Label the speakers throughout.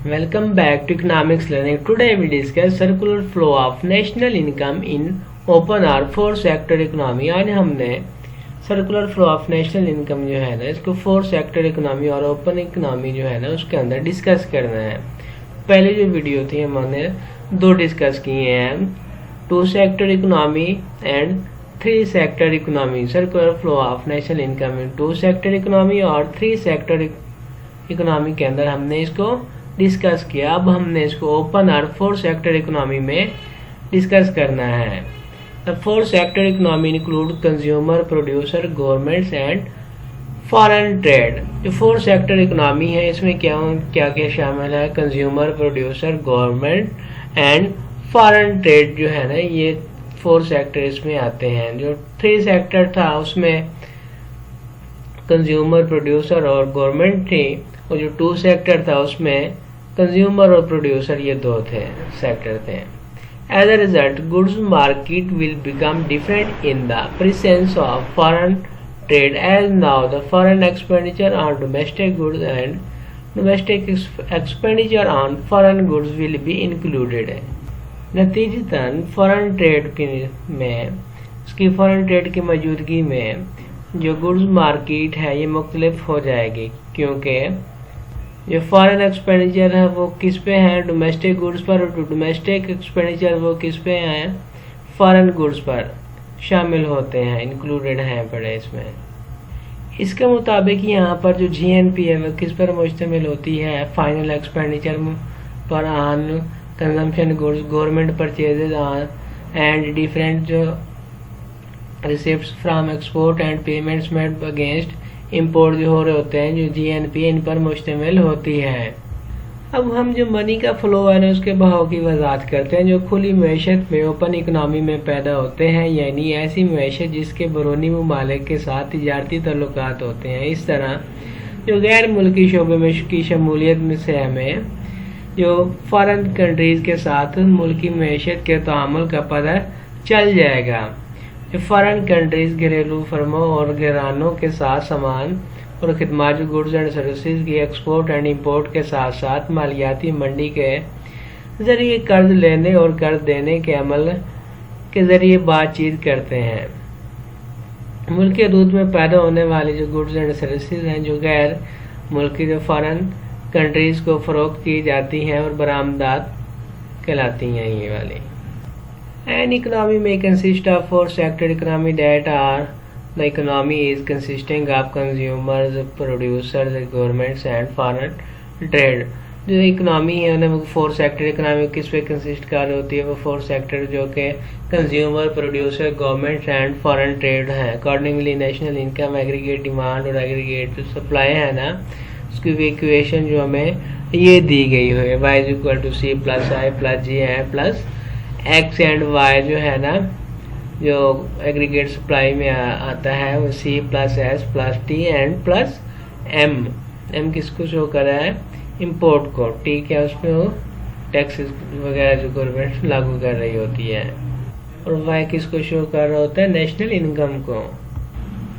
Speaker 1: Welcome back to Economics Learning. Today we discuss circular flow of national income in open or four sector economy. आज हमने circular flow of national income जो है ना इसको four sector economy और open economy जो है ना उसके अंदर डिस्कस करना है। पहले जो वीडियो थी हमने दो डिस्कस किए हैं, two sector economy and three sector economy. Circular flow of national income in two sector economy और थ्री सेक्टर इकोनॉमी के अंदर हमने इसको डिस्कस किया। अब हमने इसको ओपन और फोर सेक्टर इकोनॉमी में डिस्कस करना है। The four sector economy include consumer, producer, governments and foreign trade. जो फोर सेक्टर इकोनॉमी है इसमें क्या क्या शामिल है? Consumer, producer, government and foreign trade जो है ना ये फोर सेक्टर इसमें आते हैं। जो थ्री सेक्टर था उसमें कंज्यूमर, प्रोड्यूसर और गवर्नमेंट थी, और जो टू सेक्टर था उसमें कंज्यूमर और प्रोड्यूसर ये दो थे सेक्टर थे। As a result, goods market will become different in the presence of foreign trade, as now the foreign expenditure on domestic goods and domestic expenditure on foreign goods will be included. नतीजतन foreign trade की मौजूदगी में जो goods market है ये मुख्तलिफ हो जाएगी, क्योंकि जो फॉरेन एक्सपेंडिचर है वो किस पे है? डोमेस्टिक गुड्स पर, और डोमेस्टिक एक्सपेंडिचर वो किस पे है? फॉरेन गुड्स पर शामिल होते हैं, इंक्लूडेड हैं पड़े इसमें। इसके मुताबिक यहाँ पर जो जीएनपी है वो किस पर मुश्तमिल होती है? फाइनल एक्सपेंडिचर पर on consumption goods, government purchases on and different जो receipts from export and payments made against import जो हो रहे होते हैं, जो जीएनपी इन पर मुश्तमिल होती है। अब हम जो मनी का फ्लो है ना उसके बहाव की वजाहत करते हैं, जो खुली मैशत में ओपन इकोनॉमी में पैदा होते हैं, यानी ऐसी मैशत जिसके बरूनी ममालिक के साथ तिजारती तल्लुकात होते हैं। इस तरह जो गैर मुल्की शोबे में की शमूलियत में से हमें जो फॉरेन कंट्रीज के साथ मुल्की मैशत के तामुल का पता चल जाएगा। जो फॉरेन कंट्रीज घरेलू फर्मों और घरानों के साथ सामान और खिदमत, जो गुड्स एंड सर्विसेज की एक्सपोर्ट एंड इंपोर्ट के साथ साथ मालियाती मंडी के जरिए कर्ज लेने और कर्ज देने के अमल के जरिए बातचीत करते हैं। मुल्की हदूद में पैदा होने वाली जो गुड्स एंड सर्विसेज हैं जो गैर मुल्की जो फॉरेन कंट्रीज को फरोख्त की जाती हैं और बरामदात कहलाती हैं ये वाली। An economy may consist of four sector economy that are the economy is consisting of consumers, producers, governments and foreign trade। जो इकोनॉमी है ना वो फोर सेक्टर इकोनॉमी किस पे कंसिस्ट कर रही होती है? वो फोर सेक्टर जो कि consumer, producer, government and foreign trade है। Accordingly national income, aggregate demand और एग्रीगेट सप्लाई है ना उसकी इक्वेशन जो हमें ये दी गई है, y=c + i + g plus X and Y जो है ना जो एग्रीगेट सप्लाई में आता है वो सी + s + t and plus m किसको शो कर रहा है? इंपोर्ट को। ठीक है, उसमें वो टैक्स वगैरह जो गवर्नमेंट लागू कर रही होती है। और वाई किसको शो कर रहा होता है? नेशनल इनकम को।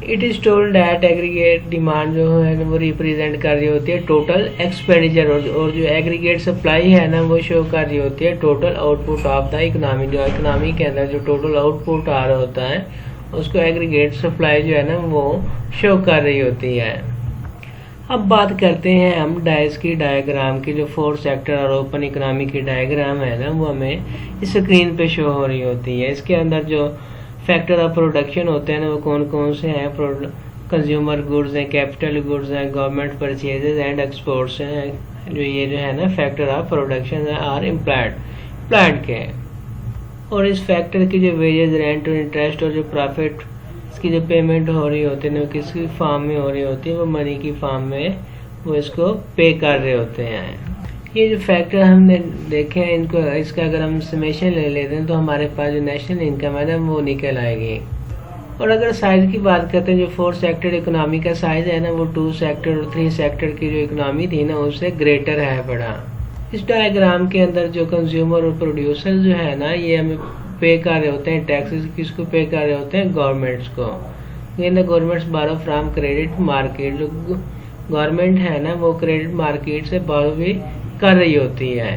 Speaker 1: It is told that aggregate demand जो है वो रिप्रेजेंट कर रही होती है टोटल एक्सपेंडिचर, और जो एग्रीगेट सप्लाई है ना वो शो कर रही होती है total output of the economy. जो इकोनॉमी के अंदर जो टोटल आउटपुट आ रहा होता है उसको एग्रीगेट सप्लाई जो है ना वो शो कर रही होती है। अब बात करते हैं हम डायस की डायग्राम की। जो फोर सेक्टर और ओपन इकोनॉमी की डायग्राम है ना वो हमें इस स्क्रीन पे शो हो रही होती है। इसके अंदर जो फैक्टर ऑफ प्रोडक्शन होते हैं ना वो कौन कौन से हैं? कंज्यूमर गुड्स हैं, कैपिटल गुड्स हैं, गवर्नमेंट परचेजेज एंड एक्सपोर्ट्स हैं। जो ये जो है ना factor of production are employed के। और इस फैक्टर की जो वेजेस, रेंट और इंटरेस्ट और जो प्रॉफिट इसकी जो पेमेंट हो रही होती है ना वो किसकी फॉर्म में हो रही होती है? वो मनी की फॉर्म में वो इसको पे कर रहे होते हैं। ये जो फैक्टर हमने देखे हैं इनको इसका अगर हम समेशन ले लेते हैं तो हमारे पास जो नेशनल इनकम है ना वो निकल आएगी। और अगर साइज की बात करते हैं जो फोर सेक्टर इकोनॉमी का साइज है ना वो टू सेक्टर और थ्री सेक्टर की जो इकोनॉमी थी ना उससे ग्रेटर है बड़ा। इस डायग्राम के अंदर जो कंज्यूमर और प्रोड्यूसर जो है ना ये हमें पे कर रहे होते हैं टैक्सेस। किसको पे कर रहे होते हैं? गवर्नमेंट्स को। गवर्नमेंट्स बारो फ्रॉम क्रेडिट मार्केट। जो गवर्नमेंट है ना वो क्रेडिट मार्केट से बोरो भी कर रही होती है।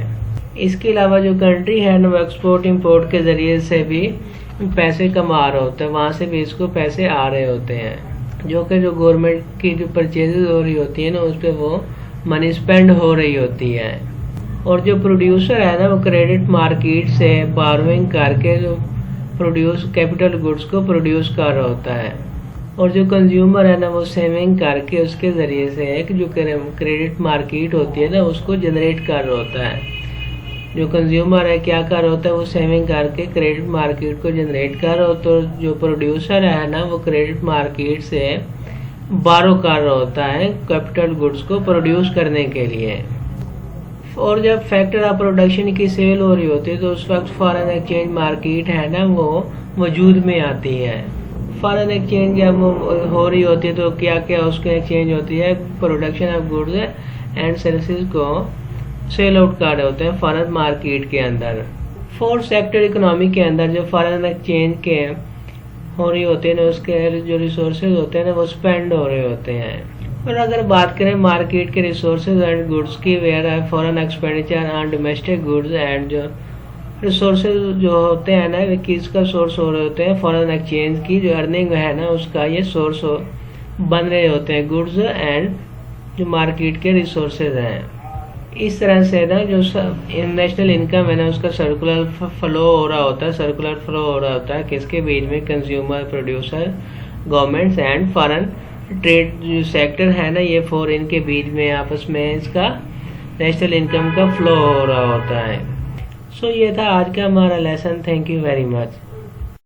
Speaker 1: इसके अलावा जो कंट्री है ना वो एक्सपोर्ट इंपोर्ट के ज़रिए से भी पैसे कमा रहा होता है, वहाँ से भी इसको पैसे आ रहे होते हैं, जो कि जो गवर्नमेंट की जो परचेजेज हो रही होती है ना उस पर वो मनी स्पेंड हो रही होती है। और जो प्रोड्यूसर है ना वो क्रेडिट मार्केट से बारोइंग करके जो प्रोड्यूस कैपिटल गुड्स को प्रोड्यूस कर रहा होता है। और जो कंज्यूमर है ना वो सेविंग करके उसके ज़रिए से एक जो क्रेडिट मार्केट होती है ना उसको जनरेट कर रहा होता है। जो कंज्यूमर है क्या कर रहा होता है, वो सेविंग करके क्रेडिट मार्केट को जनरेट कर रहा होता है। तो जो प्रोड्यूसर है ना वो क्रेडिट मार्केट से बारो कर रहा होता है कैपिटल गुड्स को प्रोड्यूस करने के लिए। और जब फैक्टर ऑफ प्रोडक्शन की सेल हो रही होती है तो उस वक्त फॉरेन एक्सचेंज मार्केट है ना वो वजूद में आती है। फॉरेन एक्सचेंज जब हो रही होती है तो क्या क्या उसकी एक्सचेंज होती है, production of goods and services को सेल आउट कर रहे होते हैं फॉरेन मार्केट के अंदर। फोर्थ सेक्टर इकोनॉमी के अंदर जो फॉरेन एक्सचेंज के हो रही होती है ना उसके जो रिसोर्सेज होते हैं ना वो स्पेंड हो रहे होते हैं। और अगर बात करें मार्केट के रिसोर्सेज एंड गुड्स की, वेयर है foreign expenditure on domestic goods and जो रिसोर्सेज जो होते हैं ना वे किसका सोर्स हो रहे होते हैं, फॉरेन एक्सचेंज की जो अर्निंग है ना उसका ये सोर्स बन रहे होते हैं गुड्स एंड जो मार्केट के रिसोर्सेज हैं। इस तरह से ना जो नेशनल इनकम है ना उसका सर्कुलर फ्लो हो रहा होता है, सर्कुलर फ्लो हो रहा होता है किसके बीच में, consumer, producer, governments and foreign trade जो सेक्टर है ना ये फोर इनके बीच में आपस में इसका नेशनल इनकम का फ्लो हो रहा होता है। सो ये था आज का हमारा lesson. Thank you very much.